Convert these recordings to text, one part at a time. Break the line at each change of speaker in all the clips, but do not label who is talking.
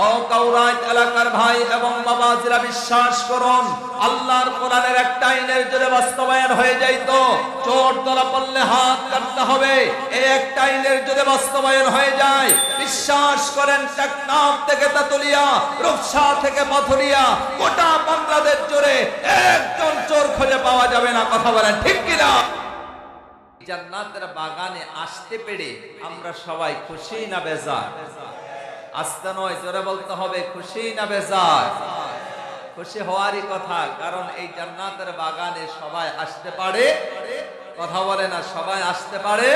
ও কাউরাইত এলাকার ভাই এবং বাবাজিরা, বিশ্বাস করুন, আল্লাহর কোরআনের একটা আইনের যদি বাস্তবায়ন হয়ে যাইতো, চোর ধরা পড়লে হাত কাটতে হবে, এই একটা আইনের যদি বাস্তবায়ন হয়ে যায়, বিশ্বাস করেন, টেকনাফ থেকে তেতুলিয়া, রূপসা থেকে পাথুরিয়া, গোটা বাংলাদেশ জুড়ে একজন চোর খুঁজে পাওয়া যাবে না। কথা বলেন ঠিক কিনা? জান্নাতের বাগানে আসতে পেরে আমরা সবাই খুশি না বেজার? আসতে নয়, জোরে বলতে হবে, খুশি না বেজার? খুশি হওয়ারই কথা, কারণ এই জান্নাতের বাগানে সবাই আসতে পারে। কথা বলে না, সবাই আসতে পারে।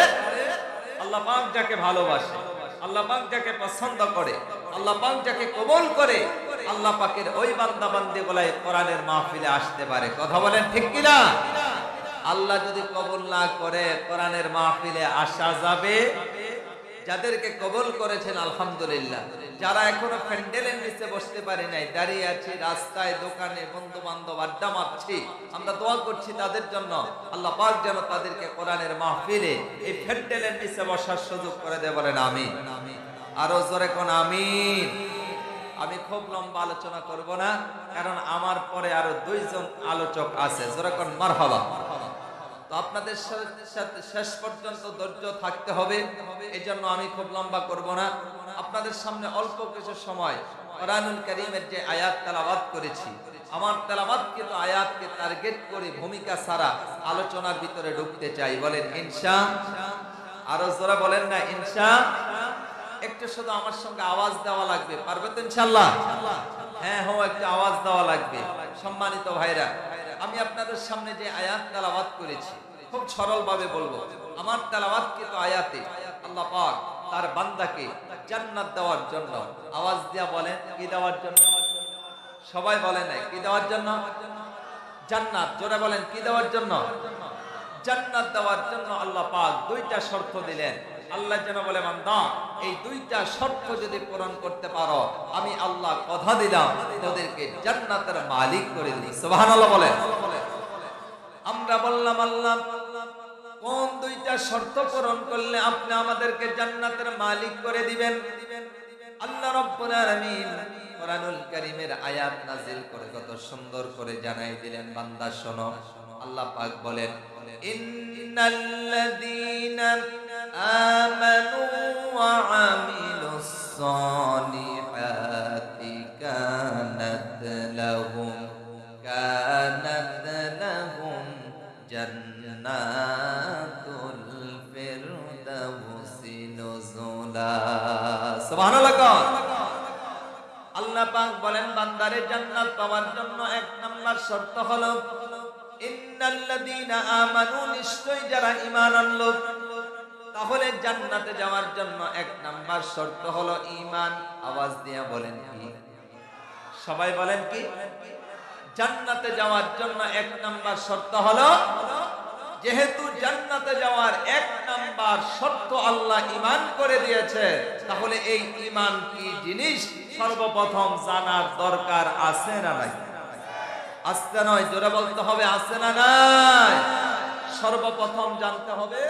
আল্লাহ পাক যাকে ভালোবাসে, আল্লাহ পাক যাকে পছন্দ করে, আল্লাহ পাক যাকে কবুল করে, আল্লাহ পাকের ওই বান্দা বান্দিগুলাই কোরআনের মাহফিলে আসতে পারে। কথা বলেন ঠিক কিনা? আল্লাহ যদি কবুল না করে কোরআনের মাহফিলে আসা যাবে? যাদেরকে কবুল করেছেন আলহামদুলিল্লাহ, যারা এখনো প্যান্ডেলের নিচে বসতে পারে নাই, দাঁড়িয়ে আছি রাস্তায়, দোকানে, বন্ধু বান্ধব আড্ডা মারছি, আমরা দোয়া করছি তাদের জন্য, আল্লাহ পাক যেন তাদেরকে কোরআনের মাহফিলে এই প্যান্ডেলের নিচে বসার সুযোগ করে দেয়। বলেন আমিন। আরো জোরে কোন আমিন। আমি খুব লম্বা আলোচনা করব না, কারণ আমার পরে আরো দুইজন আলোচক আছে। জোরে কোন মারহাবা। তো আপনাদের সাথে শেষ পর্যন্ত ধৈর্য থাকতে হবে, এই জন্য আমি খুব লম্বা করব না। আপনাদের সামনে অল্প কিছু সময় কোরআনুল কারীমের যে আয়াত তেলাওয়াত করেছি, আমার তেলাওয়াতকে তো আয়াতকে টার্গেট করে ভূমিকা ছাড়া আলোচনার ভিতরে ঢুকতে চাই। বলেন ইনশা। আরো জোরে বলেন না ইনশা। একটু শুধু আমার সঙ্গে আওয়াজ দেওয়া লাগবে, পারবে তো ইনশাআল্লাহ? হ্যাঁ হ্যাঁ, একটু আওয়াজ দেওয়া লাগবে। সম্মানিত ভাইরা, আমি আপনাদের সামনে যে আয়াত তেলাওয়াত করেছি খুব সরল ভাবে বলবো। আমার তেলাওয়াতকৃত আয়াতে আল্লাহ পাক তার বান্দাকে জান্নাত দেওয়ার জন্য, আওয়াজ দিয়া বলেন কি দেওয়ার জন্য? সবাই বলেন না কি দেওয়ার জন্য? জান্নাত। জোরে বলেন কি দেওয়ার জন্য? জান্নাত দেওয়ার জন্য আল্লাহ পাক দুইটা শর্ত দিলেন। আল্লাহ যেন বলে, বান্দা এই দুইটা শর্ত যদি পূরণ করতে পারো, আমি আল্লাহ কথা দিলাম তোদেরকে জান্নাতের মালিক করে দিই। সুবহানাল্লাহ বলেন। আমরা বললাম, আল্লাহ কোন দুইটা শর্ত পূরণ করলে আপনি আমাদেরকে জান্নাতের মালিক করে দিবেন? আল্লাহ রাব্বুল আলামিন কোরআনুল কারীমের আয়াত নাযিল করে কত সুন্দর করে জানাই দিলেন, বান্দা শোনো। আল্লাহ পাক বলেন, ইন্নাল্লাযীনা আমানু ওয়া আমিলুস সালিহাতি কানাত লাহুম জান্নাতুল ফিরদাউসি নুজুলা। সুবহানাল্লাহ। আল্লাহ পাক বলেন, বান্দারে জান্নাত পাওয়ার জন্য এক নাম্বার শর্ত হলো ইন্নাল্লাযীনা আমানু, নিশ্চয়ই যারা ঈমান আনলো। তাহলে জান্নাতে যাওয়ার জন্য এক নাম্বার শর্ত হলো ঈমান। আওয়াজ দিয়া বলেন কি? সবাই বলেন কি? জান্নাতে যাওয়ার জন্য এক নাম্বার শর্ত হলো, যেহেতু জান্নাতে যাওয়ার এক নাম্বার শর্ত আল্লাহ ঈমান করে দিয়েছে, তাহলে এই ঈমান কি জিনিস সর্বপ্রথম জানার দরকার আছে না নাই? আসতে নয়, জোরে বলতে হবে, আছে না নাই? সর্বপ্রথম জানতে হবে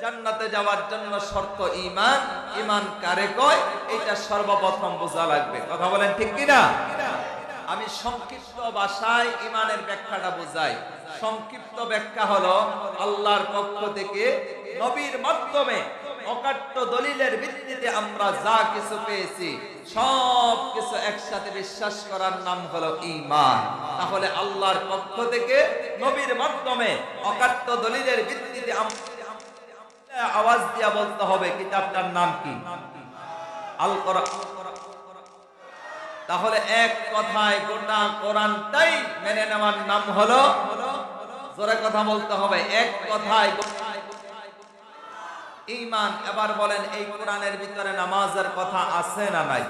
জান্নাতে যাওয়ার জন্য শর্ত ঈমান। ঈমান কারে কয়, এটা সর্বপ্রথম বোঝা লাগবে। কথা বলেন ঠিক কিনা? আমি সংক্ষিপ্ত ভাষায় ঈমানের ব্যাখ্যাটা বোঝাই। সংক্ষিপ্ত ব্যাখ্যা হলো, আল্লাহর পক্ষ থেকে নবীর মাধ্যমে অকাট্য দলিলের ভিত্তিতে আমরা যা কিছু পেয়েছি সব কিছু একসাথে বিশ্বাস করার নাম হলো ঈমান। তাহলে আল্লাহর পক্ষ থেকে নবীর মাধ্যমে অকাট্য দলিলের ভিত্তিতে আওয়াজ দিয়া বলতে হবে কিতাবটার নাম কি? আল কোরআন। তাহলে এক কথায় গোটা কোরআনটাই মেনে নেওয়ার নাম হলো, জোরে কথা বলতে হবে, এক কথায় ঈমান। এবার বলেন, এই কোরআনের ভিতরে নামাজের কথা আছে না নাই?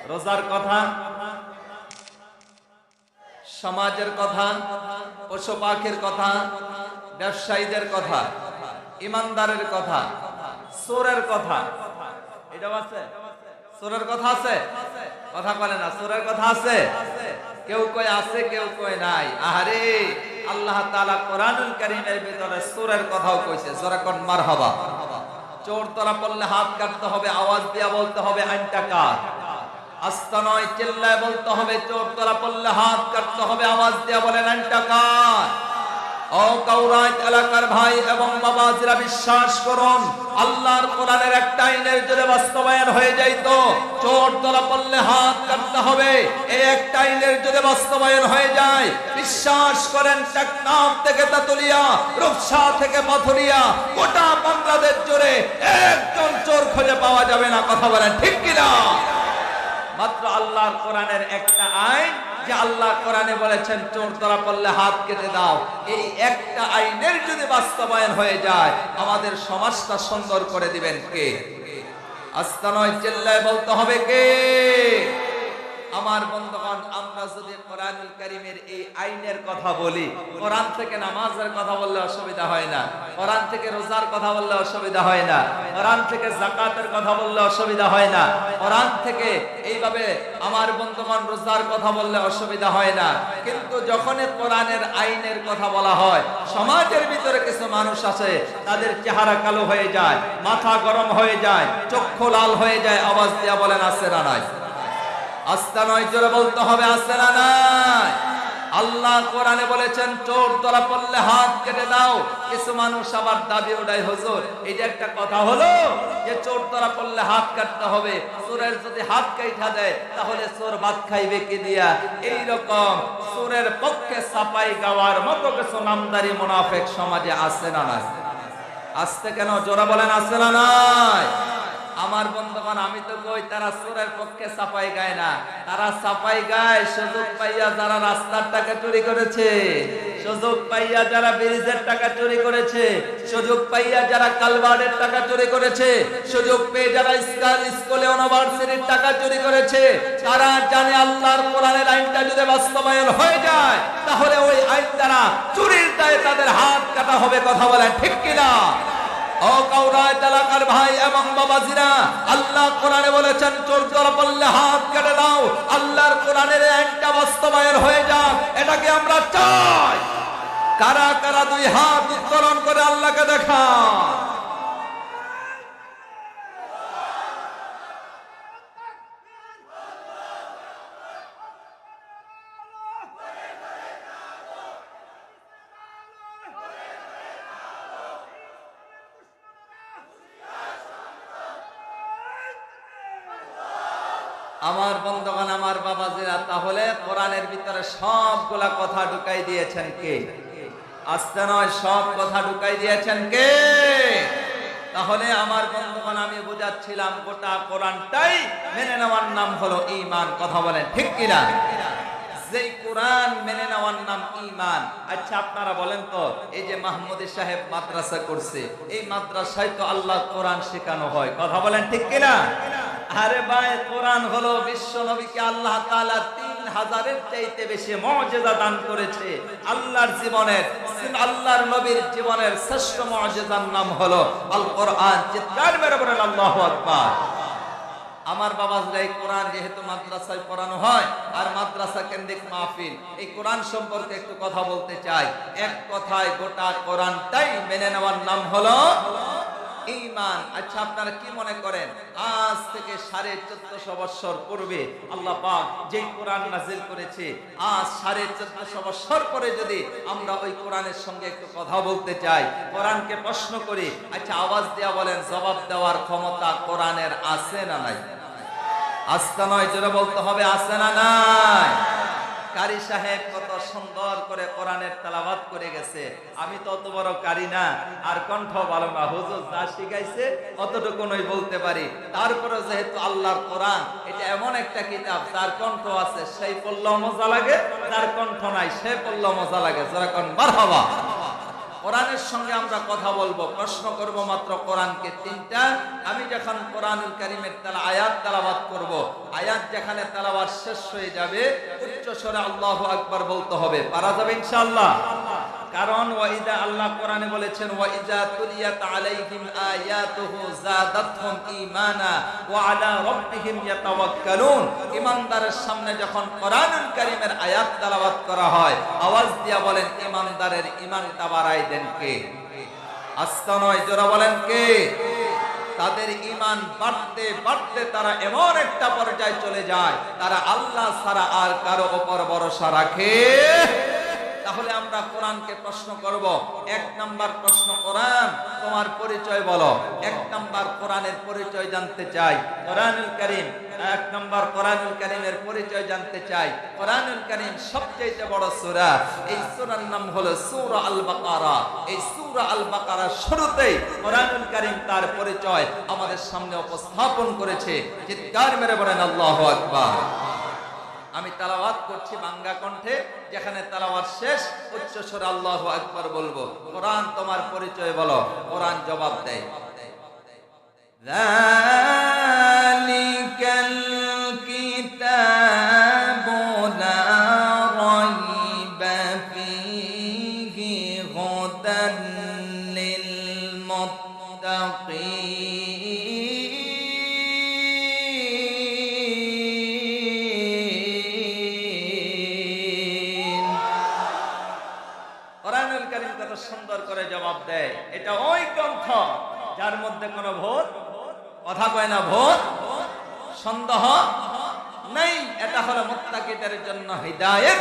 রোজার কথা, সমাজের কথা, পশু পাখির কথা, ব্যবসায়ীদের কথা, ইমানদারের কথা, চোরের কথা, এটাও আছে? চোরের কথা আছে? কথা বলে না, চোরের কথা আছে? কেউ কয় আছে, কেউ কয় নাই। আহারে, আল্লাহ তাআলা কোরআনুল কারীমের ভিতরে চোরের কথাও কইছে। জোরে কোন মারহাবা। চোর ধরা পড়লে হাত কাটতে হবে, আওয়াজ দিয়া বলতে হবে আইনটা কার? আস্তা নয়, চিল্লায় বলতে হবে। চোর ধরা পড়লে হাত কাটতে হবে। আওয়াজ দিয়ে বলেন আইনটা কার? ও কাউরাইত এলাকার ভাই এবং বাবাজিরা, বিশ্বাস করুন, আল্লাহর কোরআনের একটা আইনের যদি বাস্তবায়ন হয়ে যাইত, চোর ধরা পড়লে হাত কাটতে হবে, এই একটা আইনের যদি বাস্তবায়ন হয়ে যায়, বিশ্বাস করেন, টেকনাফ থেকে তেতুলিয়া, রূপসা থেকে পাথুরিয়া, গোটা বাংলাদেশ জুড়ে একজন চোর খুঁজে পাওয়া যাবে না। কথা বলেন ঠিক কিনা? মাত্র আল্লাহর কোরআনের একটা আইন, যে আল্লাহ কোরআনে বলেছেন চোর ধরা পড়লে হাত কেটে দাও, এই একটা আইনের যদি বাস্তবায়ন হয়ে যায়, আমাদের সমাজটা সুন্দর করে দিবেন কে? আস্তা নয়, চিল্লায় বলতে হবে কে? আমার বন্ধুগণ, আমরা যদি কোরআনুল কারীমের এই আইনের কথা বলি, কোরআন থেকে নামাজের কথা বললে অসুবিধা হয় না, কোরআন থেকে রোজার কথা বললে অসুবিধা হয় না, কোরআন থেকে যাকাতের কথা বললে অসুবিধা হয় না, কোরআন থেকে এইভাবে আমার বন্ধুগণ রোজার কথা বললে অসুবিধা হয় না। কিন্তু যখনই কোরআনের আইনের কথা বলা হয়, সমাজের ভিতরে কিছু মানুষ আছে, তাদের চেহারা কালো হয়ে যায়, মাথা গরম হয়ে যায়, চক্ষু লাল হয়ে যায়। আওয়াজ দিয়া বলেন আছে না নাই? আস্তা নয়, জোরে বলতে হবে আছে না নাই? আল্লাহ কোরআনে বলেছেন চোর ধরা পড়লে হাত কেটে দাও। কিছু মানুষ আবার দাবি ওঠায়, হুজুর এই যে একটা কথা হলো যে চোর ধরা পড়লে হাত কাটতে হবে, চোরের যদি হাত কাইটা দেয় তাহলে চোর ভাত খাইবে কি দিয়া? এইরকম চোরের পক্ষে সাফাই গাওয়ার মতো কিছু নামদারি মুনাফিক সমাজে আছে না নাই? আসতে কেন? জোরে বলেন আছে না নাই? আমার বন্ধুগণ, আমি তো কই তারা চোরের পক্ষে সাফাই গায় না, তারা সাফাই গায় সুযোগ পাইয়া যারা রাস্তার টাকা চুরি করেছে, সুযোগ পাইয়া যারা ব্রিজের টাকা চুরি করেছে, সুযোগ পাইয়া যারা কালভার্টের টাকা চুরি করেছে, সুযোগ পেয়ে যারা স্কুল ইউনিভার্সিটির টাকা চুরি করেছে, তারা জানে আল্লাহর কোরআনের আইনটা যদি বাস্তবায়ন হয়ে যায়, তাহলে ওই আইন দ্বারা চুরির দায়ে তাদের হাত কাটা হবে। কথা বলেন ঠিক কিনা? ও কাউরাইত এলাকার ভাই এবং বাবাজিরা, আল্লাহ কোরআনে বলেছেন চোর ধরা পড়লে হাত কেটে দাও। আল্লাহর কোরআনের আইনটা বাস্তবায়ন হয়ে যাক, এটাকে আমরা চাই। কারা কারা দুই হাত উত্তোলন করে আল্লাহকে দেখান? আমার বন্ধুগণ, আমার বাবাজিরা, তাহলে কোরআনের ভিতরে সবগুলা কথা ঢুকাই দিয়েছেন কে? আসতে নয়, সব কথা ঢুকাই দিয়েছেন কে? তাহলে আমার বন্ধুগণ, আমি বুঝাচ্ছিলাম গোটা কোরআনটাই মেনে নেওয়ার নাম হলো ঈমান। কথা বলেন ঠিক কিনা? যেই কোরআন মেনে নেওয়ার নাম ঈমান। আচ্ছা আপনারা বলেন তো, এই যে মাহমুদী সাহেব মাদ্রাসা করছে, এই মাদ্রাসায় তো আল্লাহ কোরআন শেখানো হয়। কথা বলেন ঠিক কিনা? আরে ভাই, কোরআন হলো বিশ্ব নবীকে আল্লাহ তাআলা 3000-এর চাইতে বেশি মুজিজা দান করেছে। আল্লাহর জীবনের, আল্লাহর নবীর জীবনের শ্রেষ্ঠ মুজিজার নাম হলো আল কোরআন। চিৎকার মেরে বলেন আল্লাহু আকবার। আমার বাবাজরা, এই কোরআন যেহেতু মাদ্রাসায় পড়ানো হয় আর মাদ্রাসা কেন্দ্রিক মাহফিল, এই কোরআন সম্পর্কে একটু কথা বলতে চাই। এক কথায় গোটা কোরআনটাই মেনে নেওয়ার নাম হলো ঈমান। আচ্ছা আপনারা কি মনে করেন, আজ থেকে 1450 বছর পূর্বে আল্লাহ পাক যেই কোরআন নাযিল করেছে, আজ 1450 বছর পরে যদি আমরা ওই কোরআনের সঙ্গে একটু কথা বলতে চাই, কোরআনকে প্রশ্ন করি, আচ্ছা আওয়াজ দেয়া বলেন, জবাব দেওয়ার ক্ষমতা কোরআনের আছে না নাই? আস্তা নয়, জোরে বলতে হবে আছে না নাই? কারি সাহেব কত সুন্দর করে কোরআনের তেলাওয়াত করে গেছে। আমি তো অত বড় কারি না, আর কণ্ঠ ভালো না, হুজুর যা শিখাইছে অতটুকুনই বলতে পারি। তারপরে যেহেতু আল্লাহর কোরআন এটা এমন একটা কিতাব, যার কণ্ঠ আছে সেই পড়লেও মজা লাগে, যার কণ্ঠ নাই সে পড়লেও মজা লাগে। যারা কোন মারহাবা। কোরআনের সঙ্গে আমরা কথা বলবো, প্রশ্ন করব মাত্র কোরআনকে 3টা। আমি যখন কোরআনুল কারীমের আয়াত তেলাওয়াত করব, আয়াত যেখানে তেলাওয়াত শেষ হয়ে যাবে, উচ্চ স্বরে আল্লাহু আকবার বলতে হবে। পারা যাবে ইনশাআল্লাহ? কারণ ওয়াইদা, আল্লাহ কোরআনে বলেছেন ওয়াইদা তুলিয়াত আলাইহিম আয়াতুহু যাদাতহুম ঈমানা ওয়া আলা রাব্বিহিম ইয়াতাওয়াক্কালুন। ঈমানদারের সামনে যখন কোরআনুল কারীমের আয়াত তেলাওয়াত করা হয়, আওয়াজ দিয়া বলেন ঈমানদারের ঈমানটা বাড়ায় দেন কে? আস্তা নয়, জোরে বলেন কে? তাদের ঈমান বাড়তে বাড়তে তারা এমন একটা পর্যায়ে চলে যায় তারা আল্লাহ ছাড়া আর কারো উপর ভরসা রাখে। তাহলে আমরা কোরআনকে প্রশ্ন করব, এক নাম্বার প্রশ্ন, কোরআন তোমার পরিচয় বলো। এক নাম্বার কোরআনের পরিচয় জানতে চাই। কোরআনুল কারীম, এক নাম্বার কোরআনুল কারীমের পরিচয় জানতে চাই। কোরআনুল কারীম সবচেয়ে বড় সূরা, এই সূরার নাম হলো সূরা আল বাকারা। এই সূরা আল বাকারার শুরুতেই কোরআনুল কারীম তার পরিচয় আমাদের সামনে উপস্থাপন করেছে। চিৎকার মেরে বলেন আল্লাহু আকবার। আমি তেলাওয়াত করছি বাংলা কণ্ঠে, যেখানে তেলাওয়াত শেষ উচ্চ স্বরে আল্লাহু আকবার বলবো। কোরআন তোমার পরিচয় বলো। কোরআন জবাব দেয়, যালিকাল কিতাবু লা রাইবা ফীহি হুদান লিল মুত্তাকিন। কোরআনুল কারীম কত সুন্দর করে জবাব দেয়, এটা ওই গ্রন্থ যার মধ্যে কোনো ভোট, কথা কয় না, ভোট সন্দেহ নেই। এটা হলো মুত্তাকিদের জন্য হিদায়াত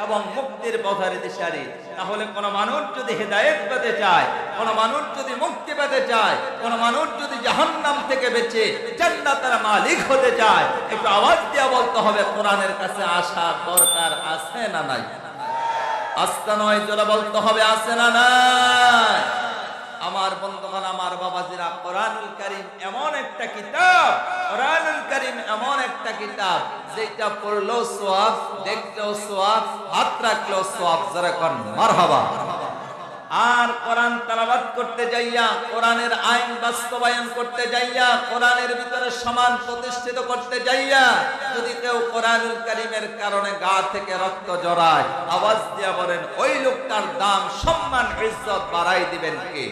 এবং মুক্তির পথের দিশারি। তাহলে কোন মানুষ যদি হিদায়াত পেতে চায়, কোন মানুষ যদি মুক্তি পেতে চায়, কোন মানুষ যদি জাহান্নাম থেকে বেঁচে জান্নাতের মালিক হতে চায়, একটু আওয়াজ দিয়ে বলতে হবে কোরআনের কাছে আসার দরকার আছে না নাই? আস্তে নয়, জোরে বলতে হবে আছে না নাই? আমার বন্ধুগণ, আমার বাবাজিরা, কোরআনুল কারীম এমন একটা কিতাব, কোরআনুল কারীম এমন একটা কিতাব যেটা পড়লেও সওয়াব, দেখলেও সওয়াব, হাত রাখলেও সওয়াব। যারা কোন মারহাবা। আর কোরআন তেলাওয়াত করতে যাইয়া, কোরআনের আইন বাস্তবায়ন করতে যাইয়া, কোরআনের ভিতরে সমান প্রতিষ্ঠিত করতে যাইয়া যদি কেউ কোরআনুল কারীমের কারণে গা থেকে রক্ত জড়ায়, আওয়াজ দিয়া বলেন ওই লোকটার দাম, সম্মান, ইজ্জত বাড়াই দিবেন কে?